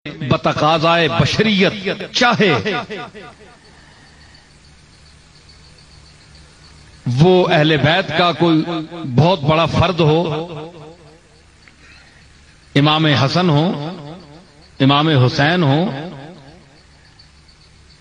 بتقاضائے بشریت چاہے وہ اہل بیت کا کوئی بہت بڑا فرد ہو، امام حسن ہو، امام حسین ہو،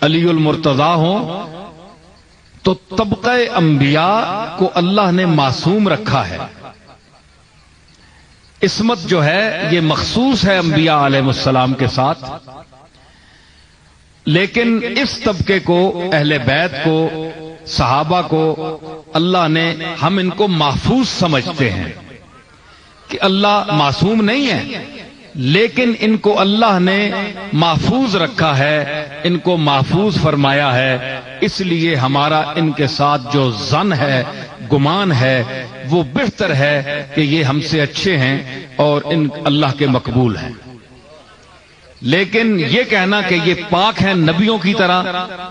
علی المرتضی ہو، تو طبقہ انبیاء کو اللہ نے معصوم رکھا ہے۔ عصمت جو ہے یہ مخصوص ہے انبیاء علیہ السلام کے ساتھ، لیکن اس طبقے کو، اہل بیت کو، صحابہ کو اللہ نے، ہم ان کو محفوظ سمجھتے ہیں کہ اللہ معصوم نہیں ہے، لیکن ان کو اللہ نے محفوظ رکھا ہے، ان کو محفوظ فرمایا ہے۔ اس لیے ہمارا ان کے ساتھ جو ظن ہے، گمان ہے، وہ بہتر ہے کہ یہ ہم سے اچھے ہیں اور ان اللہ کے مقبول ہیں۔ لیکن یہ کہنا کہ یہ پاک ہیں نبیوں کی طرح،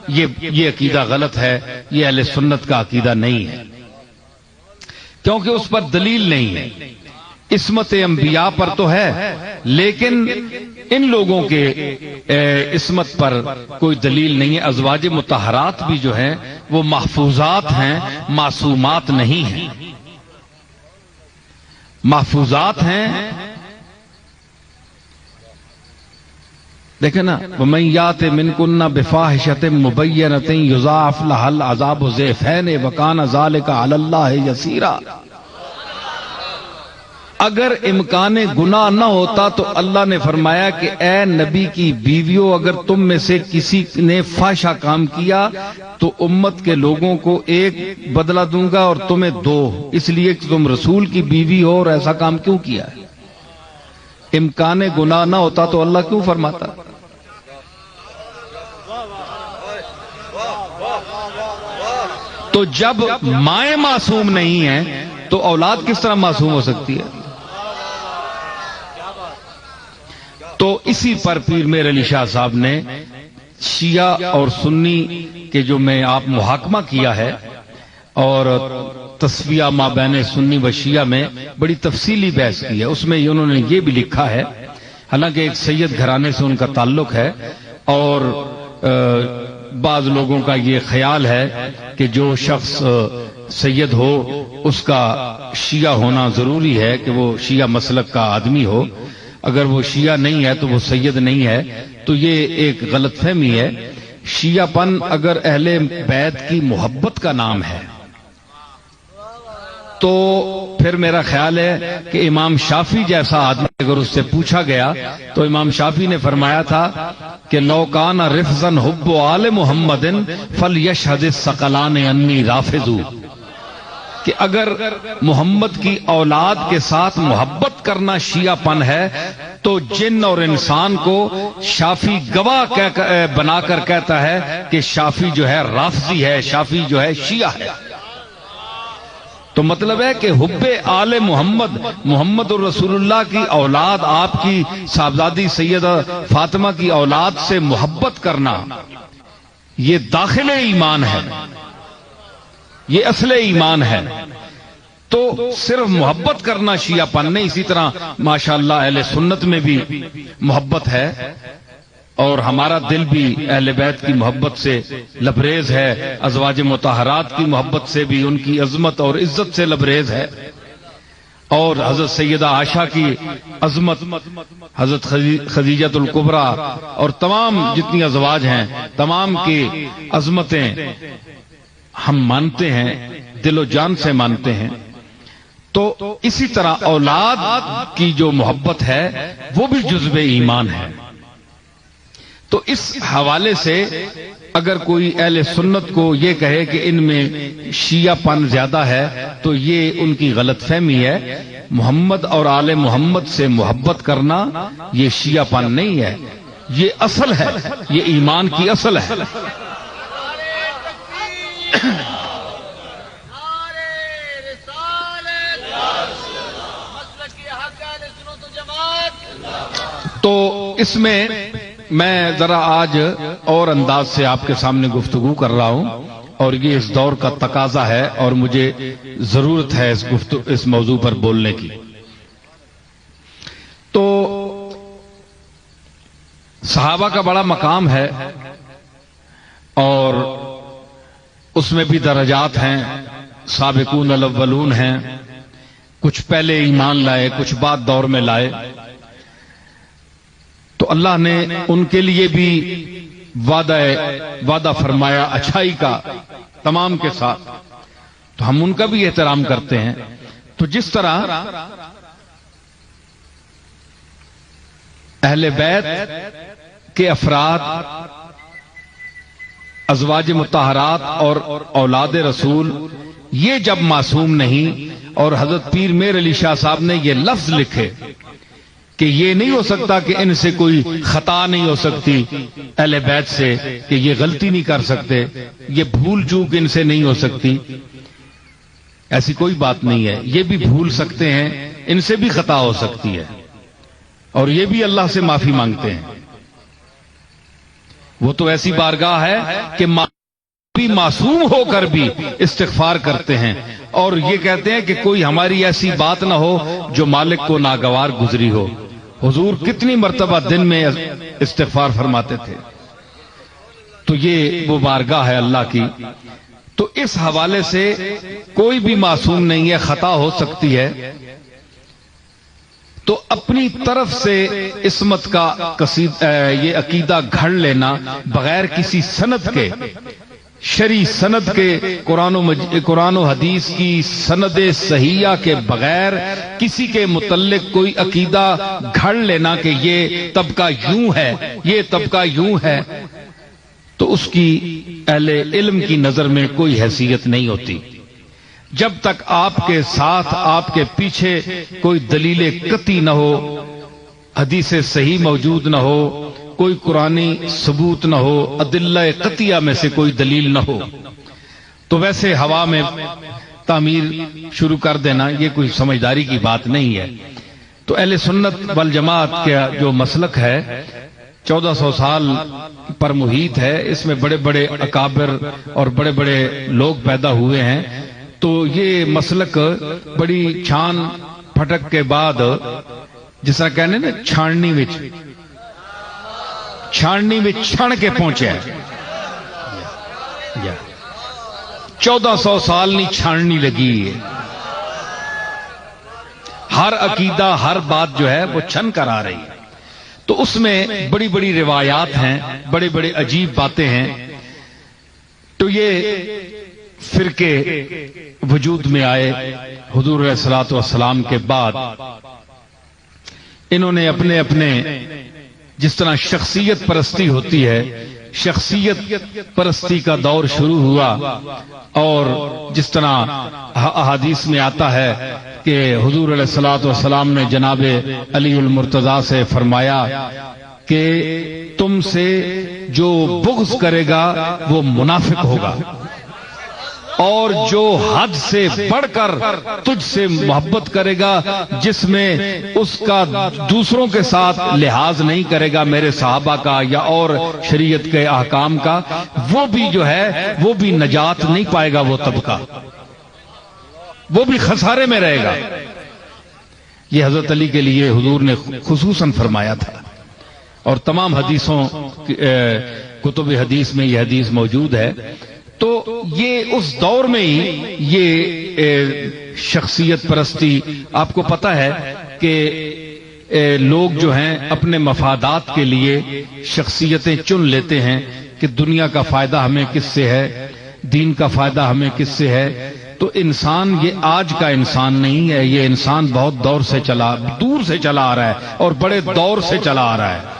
یہ عقیدہ غلط ہے، یہ اہل سنت کا عقیدہ نہیں ہے، کیونکہ اس پر دلیل نہیں ہے۔ عصمت انبیاء پر تو ہے، لیکن ان لوگوں کے عصمت پر کوئی دلیل نہیں ہے۔ ازواج مطہرات بھی جو ہیں وہ محفوظات ہیں، معصومات نہیں ہیں، محفوظات ہیں۔ دیکھیں نا، وَمَن یَأْتِ مِنکُنَّ بِفَاحِشَةٍ مُبَیِّنَةٍ یُضَاعَفْ لَهَا الْعَذَابُ ضِعْفَینِ وَکَانَ ذَلِکَ عَلَى اللَّهِ یَسِیرًا۔ اگر امکان گناہ نہ ہوتا تو اللہ نے فرمایا کہ اے نبی کی بیویوں، اگر تم میں سے کسی نے فحشہ کام کیا تو امت کے لوگوں کو ایک بدلہ دوں گا اور تمہیں دو، اس لیے کہ تم رسول کی بیوی ہو اور ایسا کام کیوں کیا ہے؟ امکان گناہ نہ ہوتا تو اللہ کیوں فرماتا؟ تو جب مائیں معصوم نہیں ہیں تو اولاد کس طرح معصوم ہو سکتی ہے؟ تو اسی پر پیر میر علی شاہ صاحب نے شیعہ اور سنی کے جو میں آپ محاکمہ کیا ہے، اور تصفیہ ما بین سنی و شیعہ میں بڑی تفصیلی بحث کی ہے، اس میں انہوں نے یہ بھی لکھا ہے، حالانکہ ایک سید گھرانے سے ان کا تعلق ہے، اور بعض لوگوں کا یہ خیال ہے کہ جو شخص سید ہو اس کا شیعہ ہونا ضروری ہے، کہ وہ شیعہ مسلک کا آدمی ہو، اگر وہ شیعہ نہیں ہے تو وہ سید نہیں ہے۔ تو یہ ایک غلط فہمی ہے۔ شیعہ پن اگر اہل بیت کی محبت کا نام ہے تو پھر میرا خیال ہے کہ امام شافعی جیسا آدمی اگر اس سے پوچھا گیا تو امام شافعی نے فرمایا تھا کہ لو کان رفضا حب آل محمد فلیشہد الثقلان انی رافض، کہ اگر محمد کی اولاد کے ساتھ محبت کرنا شیعہ پن ہے تو جن اور انسان کو شافعی گواہ بنا کر کہتا ہے کہ شافعی جو ہے رافضی ہے، شافعی جو ہے شیعہ ہے۔ تو مطلب ہے کہ حب آل محمد، محمد الرسول اللہ کی اولاد، آپ کی صاحبزادی سیدہ فاطمہ کی اولاد سے محبت کرنا یہ داخل ایمان ہے، یہ اصل ایمان ہے۔ تو صرف محبت کرنا شیعہ پن نہیں، اسی طرح ماشاءاللہ اہل سنت میں بھی محبت ہے، اور ہمارا دل بھی اہل بیت کی محبت سے لبریز ہے، ازواج مطہرات کی محبت سے بھی، ان کی عظمت اور عزت سے لبریز ہے، اور حضرت سیدہ عائشہ کی عظمت، حضرت خدیجہ الکبریٰ اور تمام جتنی ازواج ہیں تمام کی عظمتیں ہم مانتے ہیں، دل و جان سے مانتے ہیں۔ تو اسی طرح اولاد کی جو محبت ہے وہ بھی جزو ایمان ہے۔ تو اس حوالے سے اگر کوئی اہل سنت کو یہ کہے کہ ان میں شیعہ پن زیادہ ہے تو یہ ان کی غلط فہمی ہے۔ محمد اور آل محمد سے محبت کرنا یہ شیعہ پن نہیں ہے، یہ اصل ہے، یہ ایمان کی اصل ہے۔ تو اس میں میں ذرا آج اور انداز سے آپ کے سامنے گفتگو کر رہا ہوں، اور یہ اس دور کا تقاضا ہے اور مجھے ضرورت ہے اس موضوع پر بولنے کی۔ تو صحابہ کا بڑا مقام ہے اور اس میں بھی درجات ہیں، سابقون الاولون ہیں، کچھ پہلے ایمان لائے، کچھ بعد دور میں لائے، تو اللہ نے ان کے لیے بھی وعدہ فرمایا اچھائی کا تمام کے ساتھ، تو ہم ان کا بھی احترام کرتے ہیں۔ تو جس طرح اہل بیت کے افراد، ازواج مطہرات اور اولاد رسول، یہ جب معصوم نہیں، اور حضرت پیر میر علی شاہ صاحب نے یہ لفظ لکھے کہ یہ نہیں ہو سکتا کہ ان سے کوئی خطا نہیں ہو سکتی، اہل بیت سے کہ یہ غلطی نہیں کر سکتے، یہ بھول چوک ان سے نہیں ہو سکتی، ایسی کوئی بات نہیں ہے، یہ بھی بھول سکتے ہیں، ان سے بھی خطا ہو سکتی ہے، اور یہ بھی اللہ سے معافی مانگتے ہیں۔ وہ تو ایسی بارگاہ ہے کہ بھی معصوم ہو کر بھی استغفار کرتے ہیں، اور یہ کہتے ہیں کہ کوئی ہماری ایسی بات نہ ہو جو مالک کو ناگوار گزری ہو۔ حضور کتنی مرتبہ دن میں استغفار فرماتے تھے، تو یہ وہ بارگاہ ہے اللہ کی۔ تو اس حوالے سے کوئی بھی معصوم نہیں ہے، خطا ہو سکتی ہے، تو اپنی طرف سے عصمت کا یہ عقیدہ گھڑ لینا بغیر کسی سند کے، شرعی سند کے، قرآن و حدیث کی سند صحیحہ کے بغیر کسی کے متعلق کوئی عقیدہ گھڑ لینا کہ یہ طبقہ یوں ہے، یہ طبقہ یوں ہے، تو اس کی اہل علم کی نظر میں کوئی حیثیت نہیں ہوتی جب تک آپ کے ساتھ، آپ کے پیچھے کوئی دلیل قطعی نہ ہو، حدیث صحیح موجود نہ ہو، کوئی قرآنی ثبوت نہ ہو، ادلہ قطعیہ میں سے کوئی دلیل نہ ہو، تو ویسے ہوا میں تعمیر شروع کر دینا یہ کوئی سمجھداری کی بات نہیں ہے۔ تو اہل سنت والجماعت کا جو مسلک ہے 1400 سال پر محیط ہے، اس میں بڑے بڑے اکابر اور بڑے بڑے لوگ پیدا ہوئے ہیں، تو یہ مسلک بڑی چھان پھٹک کے بعد، جس طرح کہنے نا چھاننی وچ چھن کے پہنچے ہے، 1400 سال نہیں چھاننی لگی ہے، ہر عقیدہ ہر بات جو ہے وہ چھن کر آ رہی ہے، تو اس میں بڑی بڑی روایات ہیں، بڑے بڑے عجیب باتیں ہیں، تو یہ فرقے وجود میں آئے حضور علیہ الصلوۃ والسلام کے بعد۔ انہوں نے اپنے اپنے، جس طرح شخصیت پرستی ہوتی ہے، شخصیت پرستی کا دور شروع ہوا، اور جس طرح احادیث میں آتا ہے کہ حضور علیہ الصلوۃ والسلام نے جناب علی المرتضیٰ سے فرمایا کہ تم سے جو بغض کرے گا وہ منافق ہوگا، اور جو حد سے بڑھ کر تجھ سے محبت کرے گا، جس میں اس کا دوسروں کے ساتھ لحاظ نہیں کرے گا میرے صحابہ کا یا اور شریعت کے احکام کا، وہ بھی جو ہے وہ بھی نجات نہیں پائے گا، وہ طبقہ وہ بھی خسارے میں رہے گا۔ یہ حضرت علی کے لیے حضور نے خصوصاً فرمایا تھا، اور تمام حدیثوں کتب حدیث میں یہ حدیث موجود ہے۔ تو یہ اس دور میں ہی یہ شخصیت پرستی، آپ کو پتہ ہے کہ لوگ جو ہیں اپنے مفادات کے لیے شخصیتیں چن لیتے ہیں کہ دنیا کا فائدہ ہمیں کس سے ہے، دین کا فائدہ ہمیں کس سے ہے۔ تو انسان یہ آج کا انسان نہیں ہے، یہ انسان بہت دور سے دور سے چلا آ رہا ہے، اور بڑے دور سے چلا آ رہا ہے۔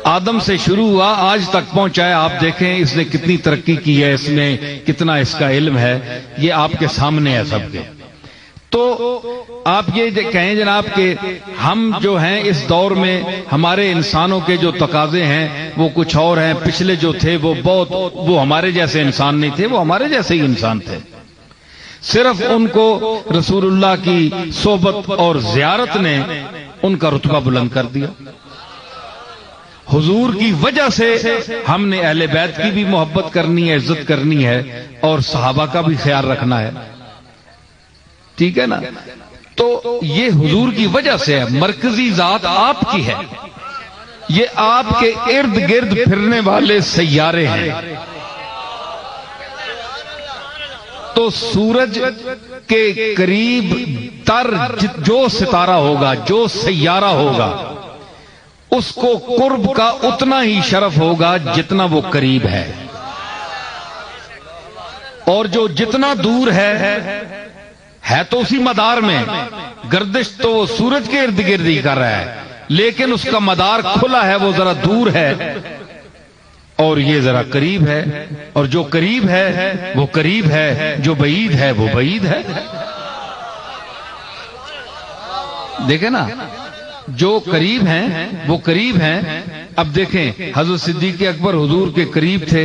آدم سے شروع ہوا آج تک پہنچا ہے، آپ دیکھیں اس نے کتنی ترقی کی ہے، اس میں کتنا اس کا علم ہے، یہ آپ کے سامنے ہے سب کے۔ تو آپ یہ کہیں جناب کہ ہم جو ہیں اس دور میں ہمارے انسانوں کے جو تقاضے ہیں وہ کچھ اور ہیں، پچھلے جو تھے وہ ہمارے جیسے انسان نہیں تھے، وہ ہمارے جیسے ہی انسان تھے، صرف ان کو رسول اللہ کی صحبت اور زیارت نے ان کا رتبہ بلند کر دیا۔ حضور کی وجہ سے ہم نے اہل بیت کی بھی محبت کرنی ہے، عزت کرنی ہے، اور صحابہ کا بھی خیال رکھنا ہے، ٹھیک ہے نا۔ تو یہ حضور کی وجہ سے ہے، مرکزی ذات آپ کی ہے، یہ آپ کے ارد گرد پھرنے والے سیارے ہیں۔ تو سورج کے قریب تر جو ستارہ ہوگا، جو سیارہ ہوگا، اس کو قرب کا اتنا ہی شرف ہوگا جتنا وہ قریب ہے، اور جو جتنا دور ہے تو اسی مدار میں گردش تو وہ سورج کے ارد گرد ہی کر رہا ہے، لیکن اس کا مدار کھلا ہے، وہ ذرا دور ہے، اور یہ ذرا قریب ہے، اور جو قریب ہے وہ قریب ہے، جو بعید ہے وہ بعید ہے۔ دیکھیں نا، جو قریب ہیں وہ قریب ہیں۔ اب دیکھیں، حضرت صدیق اکبر حضور کے قریب تھے،